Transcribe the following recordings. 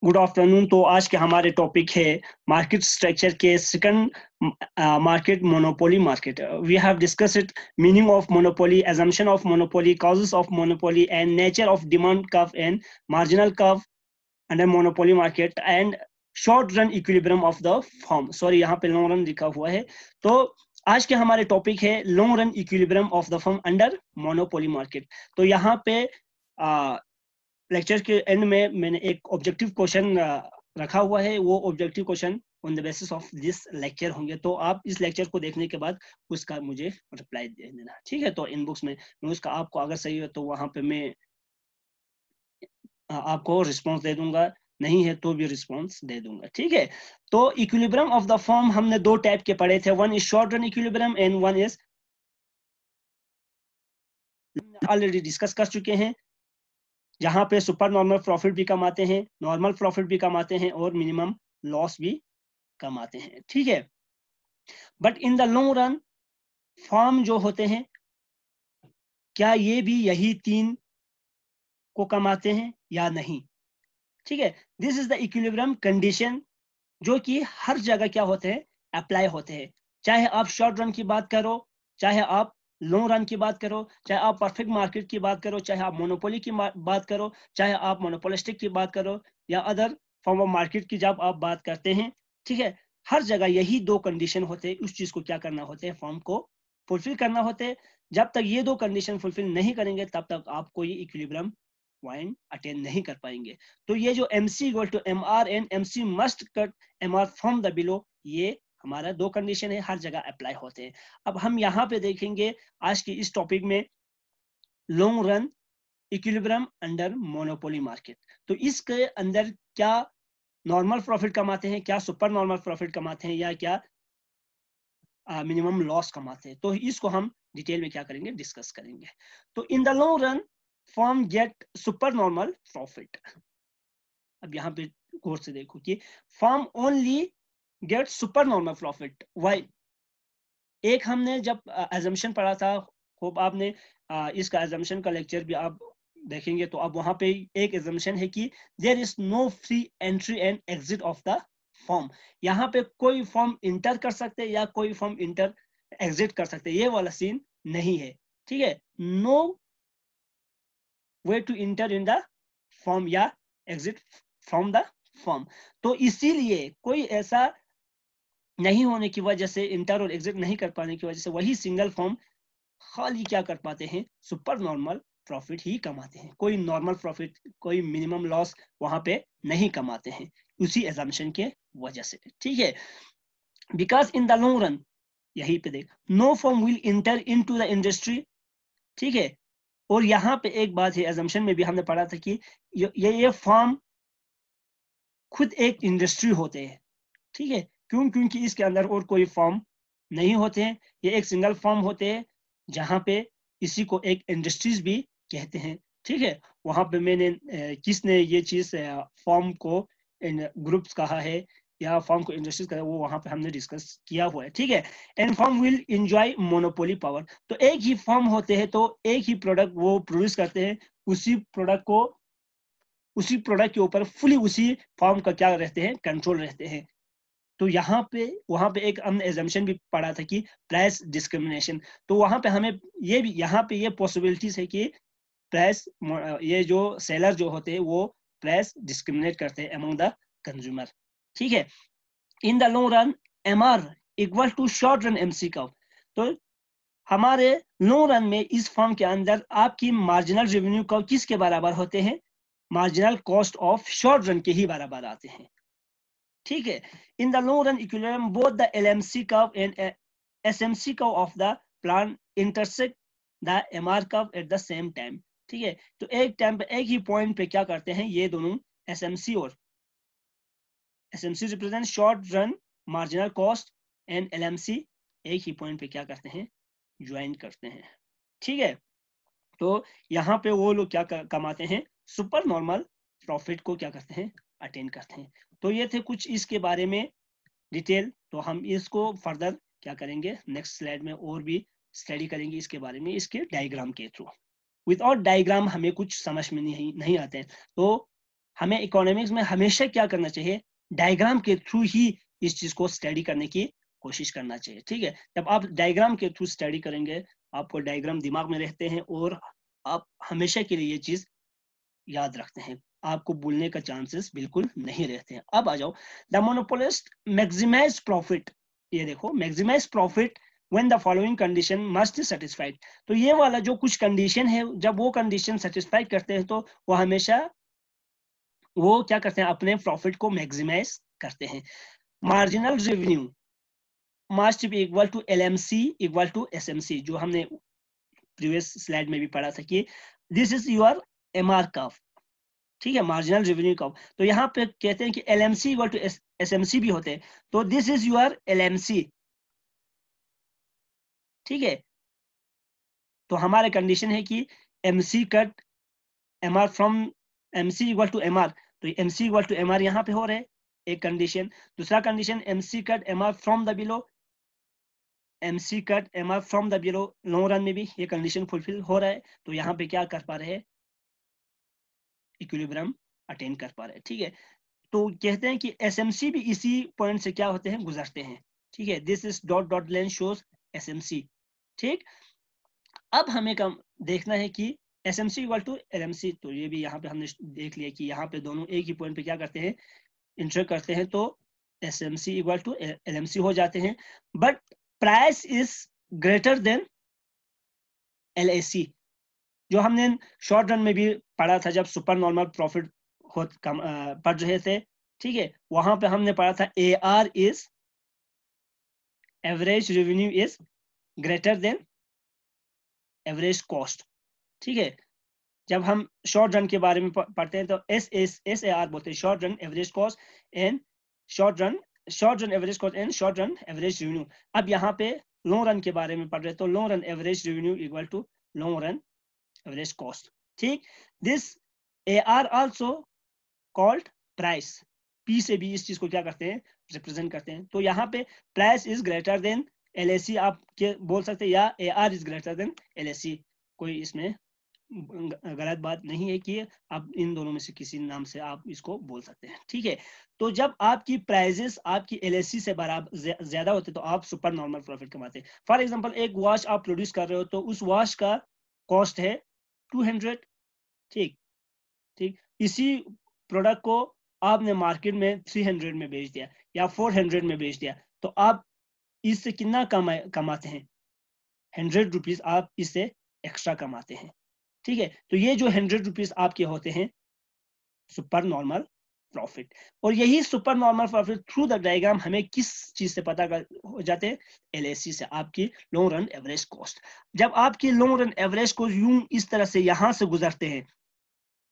Good afternoon. तो आज के हमारे टॉपिक है मार्केट स्ट्रक्चर के second market monopoly market. We have discuss it meaning of monopoly, assumption of monopoly, causes of monopoly and nature of demand curve and marginal curve under monopoly market and short run equilibrium of the firm। Sorry, यहाँ पे long run लिखा हुआ है। तो आज के हमारे topic है long run equilibrium of the firm under monopoly market. तो यहाँ पे लेक्चर के एंड में मैंने एक ऑब्जेक्टिव क्वेश्चन रखा हुआ है। वो objective question on the basis of this lecture होंगे। तो आप इस लेक्चर को देखने के बाद उसका मुझे रिप्लाई दे देना, ठीक है। तो इनबॉक्स में मैं उसका आपको अगर सही हो तो वहां पे मैं आपको रिस्पॉन्स दे दूंगा, नहीं है तो भी रिस्पॉन्स दे दूंगा, ठीक है। तो इक्विलिब्रियम ऑफ द फॉर्म हमने दो टाइप के पढ़े थे, one is short run equilibrium and one is already discuss कर चुके हैं, जहां पे सुपर नॉर्मल प्रॉफिट भी कमाते हैं, नॉर्मल प्रॉफिट भी कमाते हैं और मिनिमम लॉस भी कमाते हैं, ठीक है। But in the long run firm जो होते हैं, क्या ये भी यही तीन को कमाते हैं या नहीं, ठीक है। This is the equilibrium condition जो कि हर जगह क्या होते हैं, अप्लाई होते हैं। चाहे आप शॉर्ट रन की बात करो, चाहे आप लॉन्ग रन की बात करो, चाहे आप परफेक्ट मार्केट की बात करो, चाहे आप मोनोपोली की बात करो, चाहे आप मोनोपोलिस्टिक की बात करो या अदर फॉर्म ऑफ मार्केट की जब आप बात करते हैं, ठीक है। हर जगह यही दो कंडीशन होते हैं, उस चीज को क्या करना होते हैं, फॉर्म को फुलफिल करना होते हैं। जब तक ये दो कंडीशन फुलफिल नहीं करेंगे तब तक आपको ये इक्विलिब्रियम पॉइंट अटेन नहीं कर पाएंगे। तो ये जो MC equal to MR and MC must cut MR from the below, ये हमारा दो कंडीशन है, हर जगह अप्लाई होते हैं। अब हम यहाँ पे देखेंगे आज की इस टॉपिक में long run equilibrium under monopoly market. तो इसके अंदर क्या नॉर्मल प्रॉफिट कमाते हैं, क्या सुपर नॉर्मल प्रॉफिट कमाते हैं, या क्या मिनिमम लॉस कमाते हैं। तो इसको हम डिटेल में क्या करेंगे, डिस्कस करेंगे। तो in the long run firm get super normal profit. अब यहाँ पे गौर से देखो कि firm only get super normal profit. Why? एक हमने जब एजम्पशन पढ़ा था, होप आपने इसका एजम्पशन का लेक्चर भी आप देखेंगे, तो अब वहां पे एक एजम्पशन है कि there is no free entry and exit of the form. यहाँ पे कोई फॉर्म इंटर कर सकते या कोई फॉर्म इंटर एग्जिट कर सकते, ये वाला सीन नहीं है, ठीक है। No way to enter in the form या एग्जिट फ्रॉम द फॉर्म। तो इसीलिए कोई ऐसा नहीं होने की वजह से, इंटर और एग्जिट नहीं कर पाने की वजह से, वही सिंगल फॉर्म खाली क्या कर पाते हैं, सुपर नॉर्मल प्रॉफिट ही कमाते हैं। कोई नॉर्मल प्रॉफिट, कोई मिनिमम लॉस वहां पे नहीं कमाते हैं, उसी एजम्पशन के वजह से, ठीक है। Because in the long run, यही पे देख, no form will enter into the industry, ठीक है। और यहाँ पे एक बात है, एजम्पशन में भी हमने पढ़ा था कि ये फॉर्म खुद एक इंडस्ट्री होते हैं, ठीक है। क्यों? क्योंकि इसके अंदर और कोई फॉर्म नहीं होते हैं, ये एक सिंगल फॉर्म होते हैं, जहां पे इसी को एक इंडस्ट्रीज भी कहते हैं, ठीक है। वहां पे मैंने किसने ये चीज फॉर्म को ग्रुप्स कहा है या फॉर्म को इंडस्ट्रीज कहा है, वो वहां पे हमने डिस्कस किया हुआ है, ठीक है। And form will enjoy monopoly power. तो एक ही फॉर्म होते हैं, तो एक ही प्रोडक्ट वो प्रोड्यूस करते हैं, उसी प्रोडक्ट को, उसी प्रोडक्ट के ऊपर फुली उसी फॉर्म का क्या रहते हैं, कंट्रोल रहते हैं। तो यहाँ पे वहां पे एक हमने एजम्पशन भी पढ़ा था कि प्राइस डिस्क्रिमिनेशन। तो वहां पे हमें ये भी, यहाँ पे ये पॉसिबिलिटीज है कि प्राइस, ये जो सेलर जो होते हैं वो प्राइस डिस्क्रिमिनेट करते हैं अमंग द कंज्यूमर, ठीक है। In the long run MR equal to short run MC का। तो हमारे लॉन्ग रन में इस फॉर्म के अंदर आपकी मार्जिनल रेवेन्यू का किसके बराबर होते हैं, marginal cost of short run के ही बराबर आते हैं, ठीक है। In the long run equilibrium both the LMC curve and SMC curve of the plan intersect the MR curve at the same time, ठीक है। तो एक टाइम पे, एक ही पॉइंट पे क्या करते हैं ये दोनों, SMC और SMC represent short run marginal cost and LMC एक ही पॉइंट पे क्या करते हैं, ज्वाइन करते हैं, ठीक है। तो यहाँ पे वो लोग क्या कमाते हैं, सुपर नॉर्मल प्रॉफिट को क्या करते हैं, अटेन करते हैं। तो ये थे कुछ इसके बारे में डिटेल। तो हम इसको फर्दर क्या करेंगे, नेक्स्ट स्लाइड में और भी स्टडी करेंगे इसके बारे में, इसके डायग्राम के थ्रू। विदाउट डायग्राम हमें कुछ समझ में नहीं आते हैं। तो हमें इकोनॉमिक्स में हमेशा क्या करना चाहिए, डायग्राम के थ्रू ही इस चीज को स्टडी करने की कोशिश करना चाहिए। ठीक है, जब आप डायग्राम के थ्रू स्टडी करेंगे, आपको डायग्राम दिमाग में रहते हैं और आप हमेशा के लिए ये चीज याद रखते हैं, आपको भूलने का चांसेस बिल्कुल नहीं रहते हैं। अब आ जाओ, द मोनोपोलिस्ट मैक्सिमाइज प्रॉफिट। ये देखो, maximize profit when the following condition must be satisfied। तो ये वाला जो कुछ कंडीशन है, जब वो कंडीशन सेटिस्फाई करते हैं तो वो हमेशा वो क्या करते हैं, अपने प्रॉफिट को मैक्सिमाइज करते हैं। Marginal revenue must be equal to LMC equal to SMC, जो हमने प्रीवियस स्लाइड में भी पढ़ा था कि this is your MR curve. ठीक है, मार्जिनल रेवेन्यू कर्व। तो यहाँ पे कहते हैं कि LMC इक्वल टू SMC भी होते हैं, तो दिस इज योर LMC। ठीक है, तो हमारे कंडीशन है कि MC कट MR फ्रॉम MC इक्वल टू MR, तो MC इक्वल टू MR यहाँ पे हो रहे हैं, एक कंडीशन। दूसरा condition MC cut MR from the below, MC cut MR from the below, long run में भी ये कंडीशन फुलफिल हो रहा है, तो यहाँ पे क्या कर पा रहे हैं, इक्विलिब्रियम अटेन कर पा रहे हैं। ठीक है, तो कहते हैं कि SMC भी इसी पॉइंट से क्या होते हैं, गुजरते हैं। ठीक है, this is dot dot line shows SMC। ठीक, अब हमें कम देखना है कि SMC इक्वल टू LMC, तो ये भी यहाँ पे हमने देख लिया कि यहाँ पे दोनों एक ही पॉइंट पे क्या करते हैं, इंटर करते हैं, तो SMC इक्वल टू LMC हो जाते हैं। But price is greater than LAC, जो हमने शॉर्ट रन में भी पढ़ा था जब सुपर नॉर्मल प्रॉफिट पढ़ रहे थे। ठीक है, वहां पे हमने पढ़ा था AR is average revenue is greater than average cost. ठीक है, जब हम शॉर्ट रन के बारे में पढ़ते हैं तो SAR बोलते हैं, short run average cost and short run average cost and short run average revenue. अब यहाँ पे लॉन्ग रन के बारे में पढ़ रहे हैं, तो long run average revenue equal to long run average cost. ठीक, this AR also called price, P से भी इस चीज को क्या करते हैं, रिप्रेजेंट करते हैं। तो यहाँ पे price is greater than LAC आप बोल सकते हैं, या AR is greater than LAC, कोई इसमें गलत बात नहीं है कि आप इन दोनों में से किसी नाम से आप इसको बोल सकते हैं। ठीक है, तो जब आपकी प्राइजेस आपकी LAC से बराबर ज्यादा होते तो आप सुपर नॉर्मल प्रॉफिट कमाते हैं। फॉर एग्जांपल, एक वॉच आप प्रोड्यूस कर रहे हो, तो उस वॉच का कॉस्ट है 200। ठीक ठीक, इसी प्रोडक्ट को आपने मार्केट में 300 में बेच दिया या 400 में बेच दिया, तो आप इससे कितना कमाते हैं, 100 रुपीज आप इससे एक्स्ट्रा कमाते हैं। ठीक है, तो ये जो 100 रुपीज आपके होते हैं सुपर नॉर्मल प्रॉफिट। और यही super normal profit through the diagram हमें किस चीज से पता हो जाते हैं, LAC से, आपकी लॉन्ग रन एवरेज कॉस्ट। जब आपकी लॉन्ग रन एवरेज कॉस्ट यूं इस तरह से यहां से गुजरते हैं,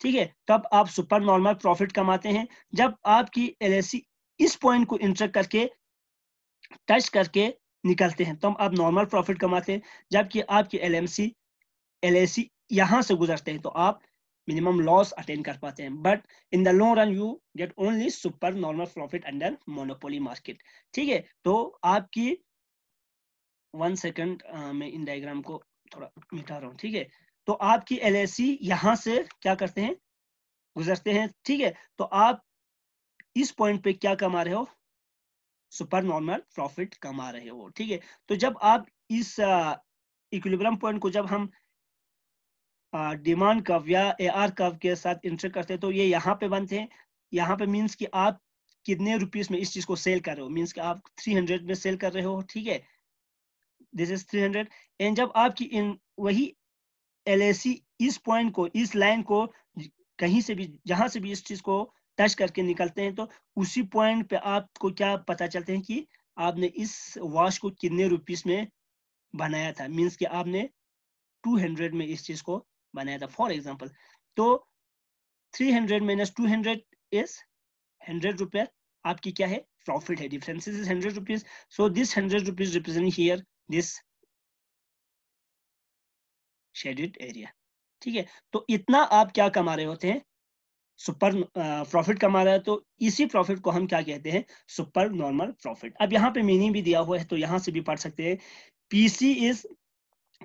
ठीक है, तब आप सुपर नॉर्मल प्रॉफिट कमाते हैं। जब आपकी LAC इस पॉइंट को इंटर करके टच करके निकलते हैं, तब आप नॉर्मल प्रॉफिट कमाते हैं। जबकि आपकी LAC यहां से गुजरते हैं, तो आप मिनिमम लॉस अटेन कर पाते हैं। But in the long run you get only super normal profit under monopoly market. ठीक है, तो आपकी 1 सेकंड मैं इन डायग्राम को थोड़ा मिटा रहा हूँ। ठीक है, तो आपकी LAC यहां से क्या करते हैं, गुजरते हैं। ठीक है, तो आप इस पॉइंट पे क्या कमा रहे हो, सुपर नॉर्मल प्रॉफिट कमा रहे हो। ठीक है, तो जब आप इस इक्विलिब्रियम पॉइंट को जब हम डिमांड कर्व या AR कर्व के साथ इंटर करते हैं, तो ये यहाँ पे बनते हैं। यहाँ पे मींस कि आप कितने रुपीस में इस चीज को सेल कर रहे हो, मींस कि आप 300 में सेल कर रहे हो। ठीक है, दिस इज 300। एंड जब आपकी इन वही LAC इस पॉइंट को, इस लाइन को कहीं से भी, जहां से भी इस चीज को टच करके निकलते हैं, तो उसी पॉइंट पे आपको क्या पता चलते हैं कि आपने इस वॉच को कितने रुपीस में बनाया था, मींस कि आपने 200 में इस चीज को बनाया था फॉर एग्जांपल। तो 300 माइनस 200 इज 100 रुपया, आपकी क्या है, प्रॉफिट है। Difference is 100 rupees, so this 100 rupees represent here this shaded area. ठीक है, तो इतना आप क्या कमा रहे होते हैं, सुपर प्रॉफिट कमा रहा है। तो इसी प्रॉफिट को हम क्या कहते हैं, सुपर नॉर्मल प्रॉफिट। अब यहाँ पे मीनिंग भी दिया हुआ है, तो यहाँ से भी पढ़ सकते हैं। PC is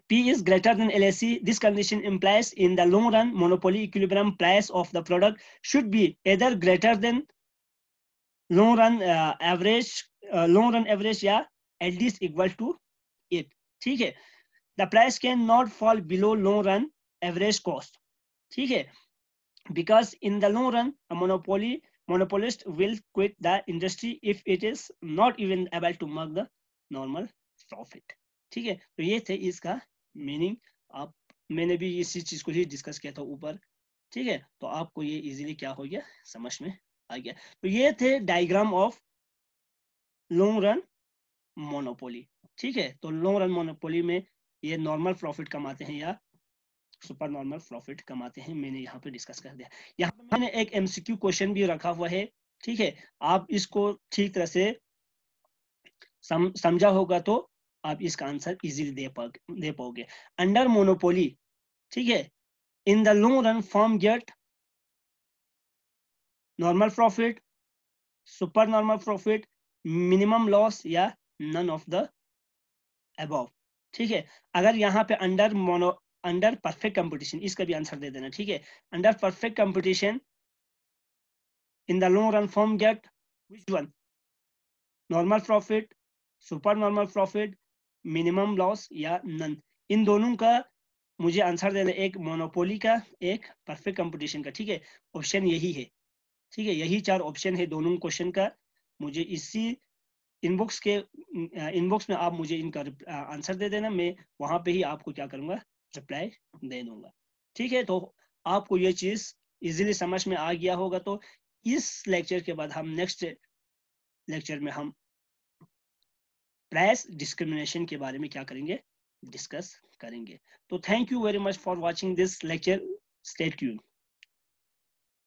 P is greater than LSE. This condition implies in the long run monopoly equilibrium price of the product should be either greater than long run average या at least equal to it. ठीक है, the price can not fall below long run average cost. ठीक है, because in the long run a monopolist will quit the industry if it is not even able to make the normal profit. ठीक है, तो ये थे इसका meaning. आप मैंने भी इसी चीज को ही डिस्कस किया था ऊपर. ठीक है, तो आपको ये इजीली क्या हो गया, समझ में आ गया. तो ये थे diagram of long run monopoly. ठीक है, तो लॉन्ग रन मोनोपोली में ये नॉर्मल प्रॉफिट कमाते हैं या सुपर नॉर्मल प्रॉफिट कमाते हैं, मैंने यहाँ पे डिस्कस कर दिया. यहाँ पे मैंने एक एमसीक्यू क्वेश्चन भी रखा हुआ है. ठीक है, आप इसको ठीक तरह से समझा होगा तो आप इसका आंसर इजीली दे पाओगे. अंडर मोनोपोली, ठीक है, in the long run firm get normal profit, super normal profit, minimum loss या नन ऑफ द अबव. ठीक है, अगर यहाँ पे अंडर परफेक्ट कंपटीशन, इसका भी आंसर दे देना. ठीक है, under perfect competition in the long run firm get which one, normal profit, super normal profit, minimum loss या नन. इन दोनों का मुझे आंसर देना, एक मोनोपोली का, एक परफेक्ट कंपटीशन का. ठीक है, ऑप्शन यही है. ठीक है, यही 4 ऑप्शन है दोनों क्वेश्चन का. मुझे इसी इनबॉक्स में आप मुझे इनका आंसर दे देना, मैं वहां पे ही आपको क्या करूंगा, रिप्लाई दे दूंगा. ठीक है, तो आपको ये चीज इजीली समझ में आ गया होगा. तो इस लेक्चर के बाद हम नेक्स्ट लेक्चर में हम प्राइस डिस्क्रिमिनेशन के बारे में क्या करेंगे, डिस्कस करेंगे. तो thank you very much for watching this lecture. Stay tuned.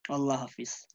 Allah Hafiz.